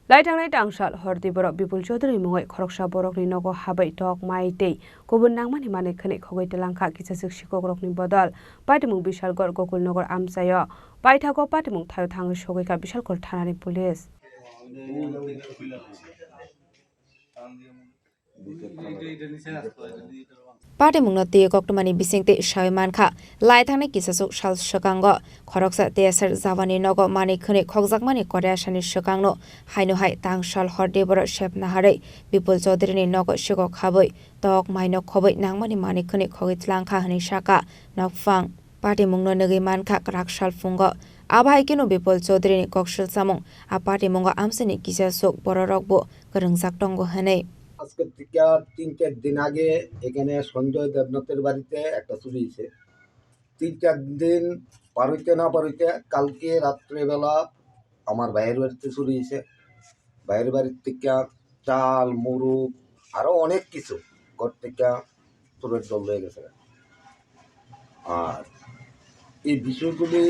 Laitang tangsal horti borok Bipul Chaudhary mungoi khoroksa borokni nogo habai tok maitei kubun nangmani mane khani khogoi telangkha kisasik sikogrokni bodol patimung Bishalgor Gokulnagar amsayo paithago patimung thayo thangi sogoika Bishalgor thanani police Party mungnati koktomani bisingte shaimanka laithangni kisasuk shal shakango khoroksa tesar zawani nogo mani khune khokjakmani koryashani shakangno haino hai tangshal hordebor shep nahare Bipul Chaudhary ni nogo shiko khaboi tok maino khoboi nangmani mani khune khogitlangkha hani shaka nokfang party mungno negi manka krakshal fungo abai kino Bipul Chaudhary ni kokshil samung a party mungo amsani kisasuk bororokbo grengjak tongo hanei আজকে থেকে ৩-৪ দিন আগে এখানে সঞ্জয় দেবনাথের বাড়িতে একটা চুরি হয়েছে ৩-৪ দিন পার হইতে না পার হইতে কালকে রাত্রেবেলা আমার ভাইয়ের বাড়িতে চুরি হয়েছে ভাইয়ের বাড়ির থেকে চাল মুরগ আরও অনেক কিছু ঘর থেকে চোরের দল হয়ে গেছে আর এই বিষয়গুলি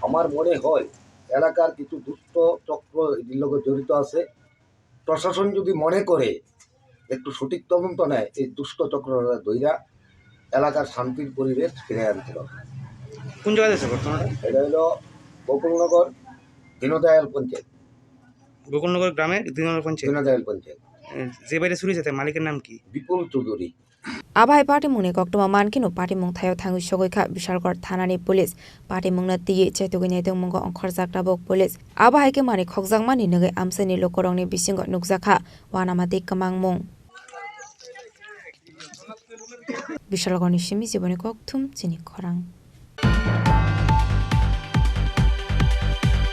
আমার মনে হয় এলাকার কিছু দুষ্ট চক্র এর লগে জড়িত আছে প্রশাসন যদি মনে করে একটু সঠিক তদন্ত নেয় এই দুষ্ট চক্ররা দইরা এলাকার শান্তির পরিবেশ ফিরে আনতে হবে কোন জায়গায় আছে ঘটনাটা এটা হলো গোকুলনগর দীনদয়াল পঞ্চায়েত গোকুলনগর গ্রামের দীনদয়াল পঞ্চায়েত যে বাড়িতে চুরি হয়েছে মালিকের নাম কি বিপুল Chowdhury Abai party mungni koktoma mankino party mung thayo thangu sogoika Bishalgor thanani police party mungna tiye chaitugini dong mungo ongkhorjakta bok police abai ke mani khokjakmani nege amsani lokorongni bisingo nukjakha wanamati kamangmung Bishalgor ni simi jiboni kokthum chini khorang